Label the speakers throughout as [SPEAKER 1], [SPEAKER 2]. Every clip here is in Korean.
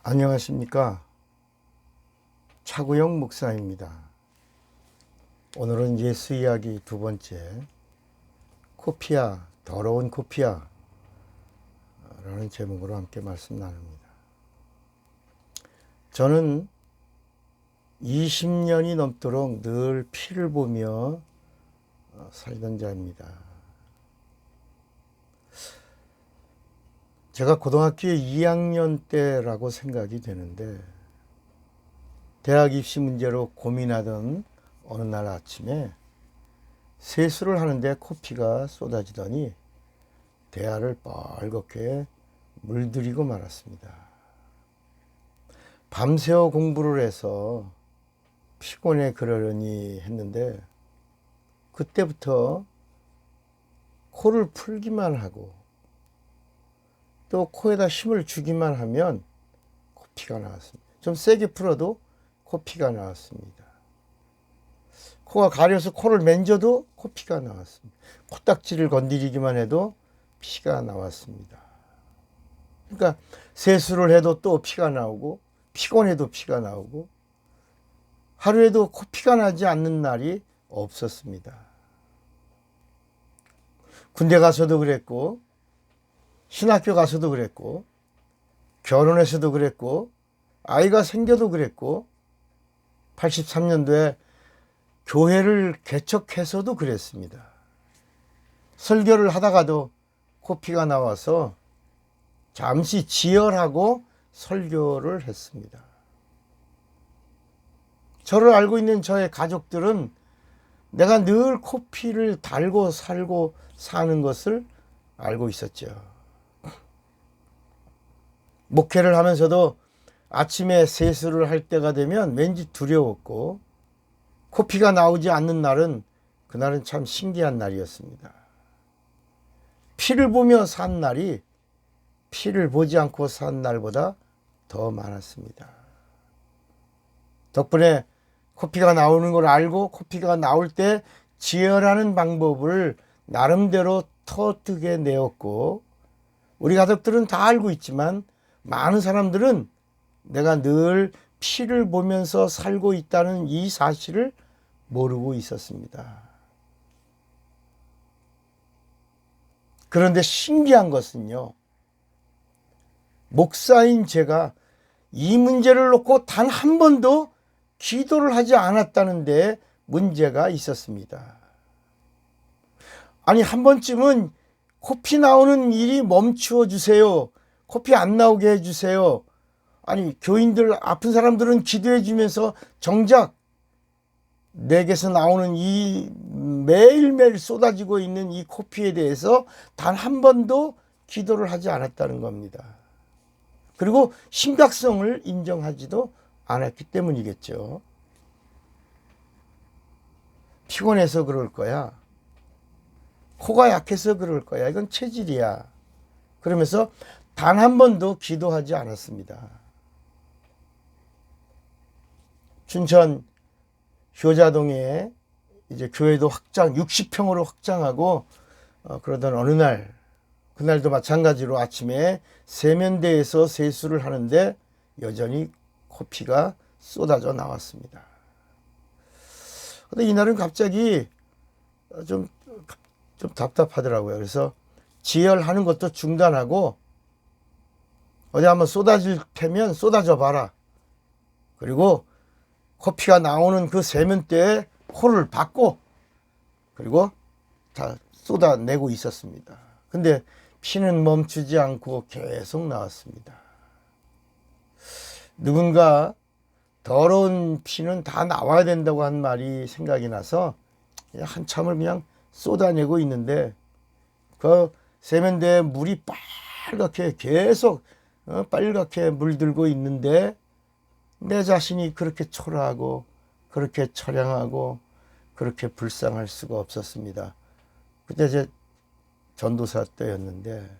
[SPEAKER 1] 안녕하십니까. 차구영 목사입니다. 오늘은 예수 이야기 두 번째, 코피아, 더러운 코피아 라는 제목으로 함께 말씀 나눕니다. 저는 20년이 넘도록 늘 피를 보며 살던 자입니다. 제가 고등학교 2학년 때라고 생각이 되는데, 대학 입시 문제로 고민하던 어느 날 아침에 세수를 하는데 코피가 쏟아지더니 대야를 뻘겋게 물들이고 말았습니다. 밤새워 공부를 해서 피곤해 그러려니 했는데, 그때부터 코를 풀기만 하고 또 코에다 힘을 주기만 하면 코피가 나왔습니다. 좀 세게 풀어도 코피가 나왔습니다. 코가 가려서 코를 만져도 코피가 나왔습니다. 코딱지를 건드리기만 해도 피가 나왔습니다. 그러니까 세수를 해도 또 피가 나오고, 피곤해도 피가 나오고, 하루에도 코피가 나지 않는 날이 없었습니다. 군대 가서도 그랬고, 신학교 가서도 그랬고, 결혼해서도 그랬고, 아이가 생겨도 그랬고, 83년도에 교회를 개척해서도 그랬습니다. 설교를 하다가도 코피가 나와서 잠시 지혈하고 설교를 했습니다. 저를 알고 있는 저의 가족들은 내가 늘 코피를 달고 살고 사는 것을 알고 있었죠. 목회를 하면서도 아침에 세수를 할 때가 되면 왠지 두려웠고, 코피가 나오지 않는 날은 그날은 참 신기한 날이었습니다. 피를 보며 산 날이 피를 보지 않고 산 날보다 더 많았습니다. 덕분에 코피가 나오는 걸 알고 코피가 나올 때 지혈하는 방법을 나름대로 터득해 내었고, 우리 가족들은 다 알고 있지만 많은 사람들은 내가 늘 피를 보면서 살고 있다는 이 사실을 모르고 있었습니다. 그런데 신기한 것은요, 목사인 제가 이 문제를 놓고 단 한 번도 기도를 하지 않았다는 데 문제가 있었습니다. 아니, 한 번쯤은 코피 나오는 일이 멈추어 주세요. 코피 안 나오게 해주세요. 아니, 교인들, 아픈 사람들은 기도해 주면서 정작 내게서 나오는 이 매일매일 쏟아지고 있는 이 코피에 대해서 단 한 번도 기도를 하지 않았다는 겁니다. 그리고 심각성을 인정하지도 않았기 때문이겠죠. 피곤해서 그럴 거야. 코가 약해서 그럴 거야. 이건 체질이야. 그러면서 단 한 번도 기도하지 않았습니다. 춘천 효자동에 이제 교회도 확장, 60평으로 확장하고, 그러던 어느 날, 그날도 마찬가지로 아침에 세면대에서 세수를 하는데 여전히 코피가 쏟아져 나왔습니다. 근데 이날은 갑자기 좀 답답하더라고요. 그래서 지혈하는 것도 중단하고, 어디 한번 쏟아질 테면 쏟아져 봐라. 그리고 코피가 나오는 그 세면대에 코를 박고, 그리고 다 쏟아내고 있었습니다. 근데 피는 멈추지 않고 계속 나왔습니다. 누군가 더러운 피는 다 나와야 된다고 한 말이 생각이 나서 한참을 그냥 쏟아내고 있는데, 그 세면대에 물이 빨갛게 계속 빨갛게 물들고 있는데, 내 자신이 그렇게 초라하고 그렇게 처량하고 그렇게 불쌍할 수가 없었습니다. 그때 제 전도사 때였는데,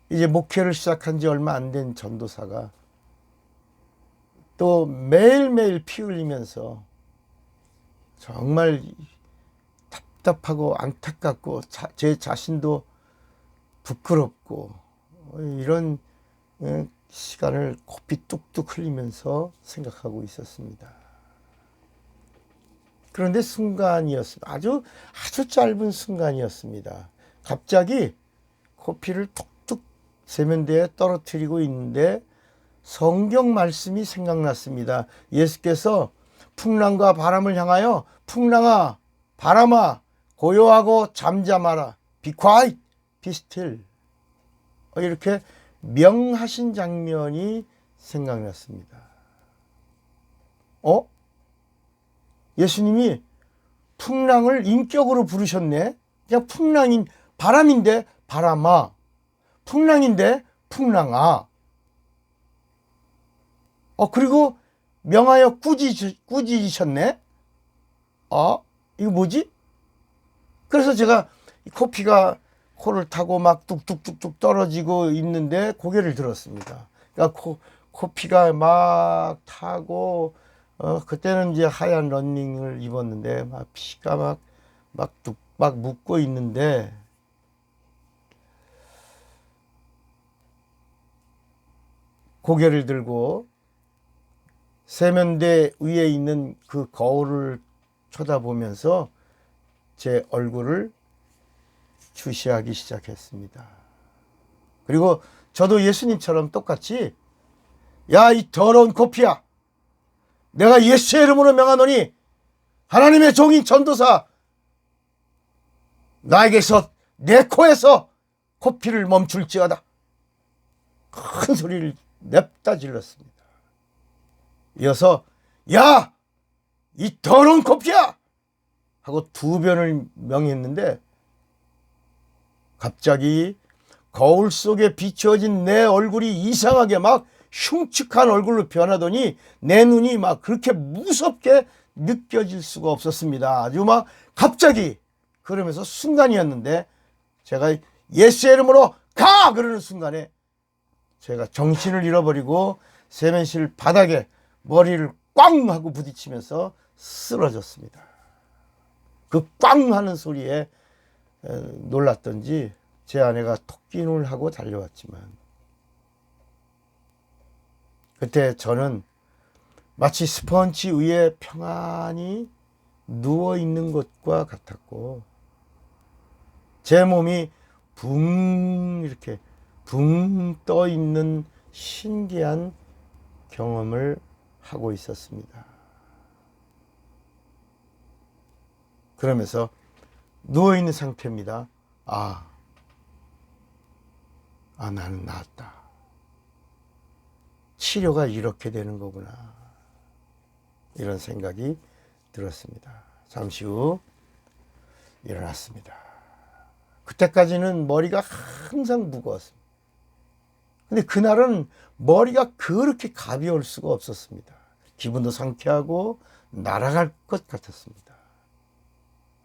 [SPEAKER 1] 이제 목회를 시작한 지 얼마 안 된 전도사가 또 매일매일 피 흘리면서 정말 답답하고 안타깝고 제 자신도 부끄럽고 이런 시간을 코피 뚝뚝 흘리면서 생각하고 있었습니다. 그런데 순간이었습니다. 아주 짧은 순간이었습니다. 갑자기 코피를 툭툭 세면대에 떨어뜨리고 있는데 성경 말씀이 생각났습니다. 예수께서 풍랑과 바람을 향하여 풍랑아, 바람아, 고요하고 잠잠하라. Be quiet, be still. 이렇게 명하신 장면이 생각났습니다. 예수님이 풍랑을 인격으로 부르셨네. 그냥 풍랑인 바람인데 바람아, 풍랑인데 풍랑아. 그리고 명하여 꾸짖으셨네. 이거 뭐지? 그래서 제가 코피가 코를 타고 막 뚝뚝뚝뚝 떨어지고 있는데 고개를 들었습니다. 그러니까 코피가 막 타고 그때는 이제 하얀 러닝을 입었는데 막 피가 막 묻고 있는데 고개를 들고 세면대 위에 있는 그 거울을 쳐다보면서 제 얼굴을 주시하기 시작했습니다. 그리고 저도 예수님처럼 똑같이 야, 이 더러운 코피야, 내가 예수의 이름으로 명하노니 하나님의 종인 전도사 나에게서 내 코에서 코피를 멈출지어다. 큰 소리를 냅다 질렀습니다. 이어서 야, 이 더러운 코피야 하고 2번을 명했는데 갑자기 거울 속에 비춰진 내 얼굴이 이상하게 막 흉측한 얼굴로 변하더니 내 눈이 막 그렇게 무섭게 느껴질 수가 없었습니다. 아주 막 갑자기 그러면서 순간이었는데 제가 예수의 이름으로 가! 그러는 순간에 제가 정신을 잃어버리고 세면실 바닥에 머리를 꽝 하고 부딪히면서 쓰러졌습니다. 그 꽝 하는 소리에 놀랐던지 제 아내가 토끼눈을 하고 달려왔지만 그때 저는 마치 스펀지 위에 평안히 누워있는 것과 같았고 제 몸이 붕 이렇게 붕 떠있는 신기한 경험을 하고 있었습니다. 그러면서 누워있는 상태입니다. 나는 나았다. 치료가 이렇게 되는 거구나. 이런 생각이 들었습니다. 잠시 후 일어났습니다. 그때까지는 머리가 항상 무거웠습니다. 근데 그날은 머리가 그렇게 가벼울 수가 없었습니다. 기분도 상쾌하고 날아갈 것 같았습니다.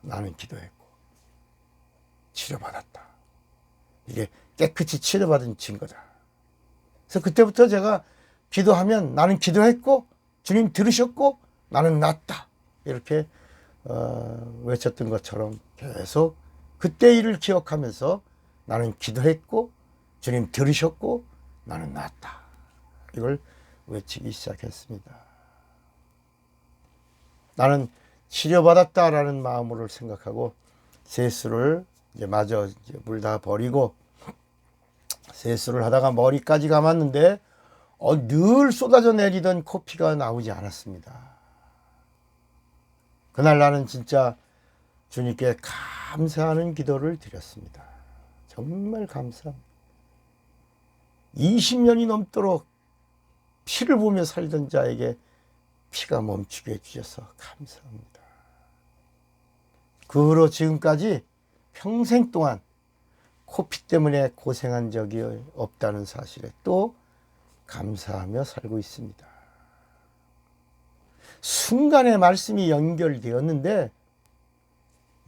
[SPEAKER 1] 나는 기도했고 치료받았다. 이게 깨끗이 치료받은 증거다. 그래서 그때부터 제가 기도하면 나는 기도했고 주님 들으셨고 나는 낫다. 이렇게 외쳤던 것처럼 계속 그때 일을 기억하면서 나는 기도했고 주님 들으셨고 나는 낫다. 이걸 외치기 시작했습니다. 나는 치료받았다라는 마음으로 생각하고 세수를 이제 마저 물 다 버리고 세수를 하다가 머리까지 감았는데 늘 쏟아져 내리던 코피가 나오지 않았습니다. 그날 나는 진짜 주님께 감사하는 기도를 드렸습니다. 정말 감사합니다. 20년이 넘도록 피를 보며 살던 자에게 피가 멈추게 해주셔서 감사합니다. 그 후로 지금까지 평생 동안 코피 때문에 고생한 적이 없다는 사실에 또 감사하며 살고 있습니다. 순간에 말씀이 연결되었는데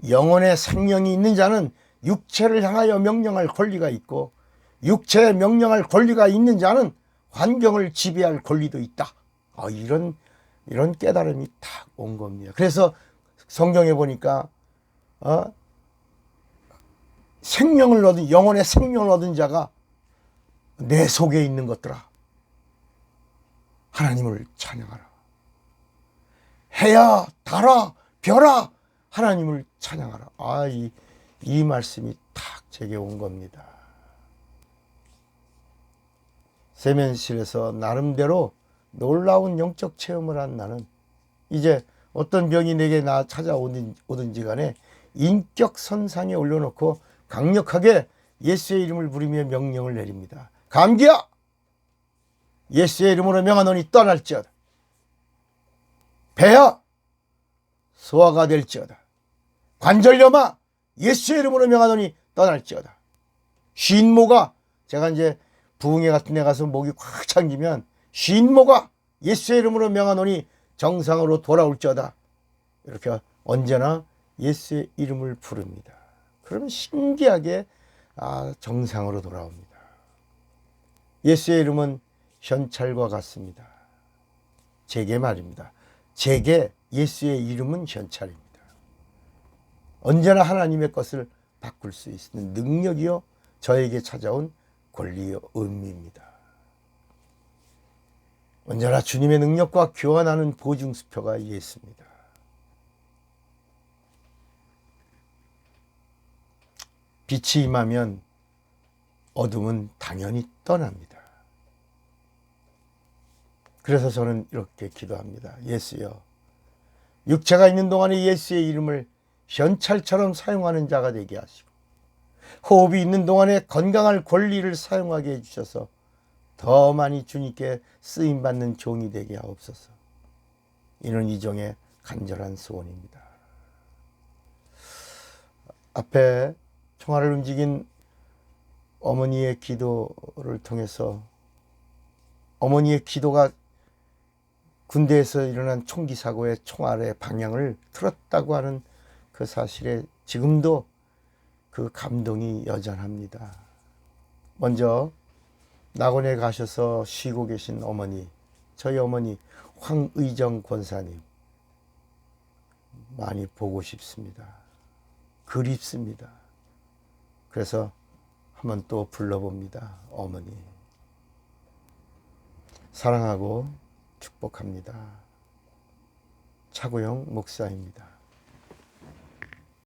[SPEAKER 1] 영혼의 생명이 있는 자는 육체를 향하여 명령할 권리가 있고 육체에 명령할 권리가 있는 자는 환경을 지배할 권리도 있다. 이런 깨달음이 딱 온 겁니다. 그래서 성경에 보니까 생명을 얻은 영혼의 생명을 얻은 자가 내 속에 있는 것들아, 하나님을 찬양하라. 해야, 달아, 별아, 하나님을 찬양하라. 이 말씀이 탁 제게 온 겁니다. 세면실에서 나름대로 놀라운 영적 체험을 한 나는 이제 어떤 병이 내게 찾아오든지 간에 인격 선상에 올려놓고 강력하게 예수의 이름을 부르며 명령을 내립니다. 감기야, 예수의 이름으로 명하노니 떠날지어다. 배야, 소화가 될지어다. 관절염아, 예수의 이름으로 명하노니 떠날지어다. 쉰모가, 제가 이제 부흥회 같은 데 가서 목이 꽉 잠기면 쉰모가 예수의 이름으로 명하노니 정상으로 돌아올지어다. 이렇게 언제나 예수의 이름을 부릅니다. 그러면 신기하게 정상으로 돌아옵니다. 예수의 이름은 현찰과 같습니다. 제게 말입니다. 제게 예수의 이름은 현찰입니다. 언제나 하나님의 것을 바꿀 수 있는 능력이요, 저에게 찾아온 권리요, 의미입니다. 언제나 주님의 능력과 교환하는 보증수표가 예수입니다. 빛이 임하면 어둠은 당연히 떠납니다. 그래서 저는 이렇게 기도합니다. 예수여, 육체가 있는 동안에 예수의 이름을 현찰처럼 사용하는 자가 되게 하시고, 호흡이 있는 동안에 건강할 권리를 사용하게 해주셔서 더 많이 주님께 쓰임받는 종이 되게 하옵소서. 이는 이종의 간절한 소원입니다. 앞에 총알을 움직인 어머니의 기도를 통해서 어머니의 기도가 군대에서 일어난 총기 사고의 총알의 방향을 틀었다고 하는 그 사실에 지금도 그 감동이 여전합니다. 먼저 낙원에 가셔서 쉬고 계신 어머니, 저희 어머니 황의정 권사님 많이 보고 싶습니다. 그립습니다. 그래서 한번 또 불러봅니다. 어머니, 사랑하고 축복합니다. 차구영 목사입니다.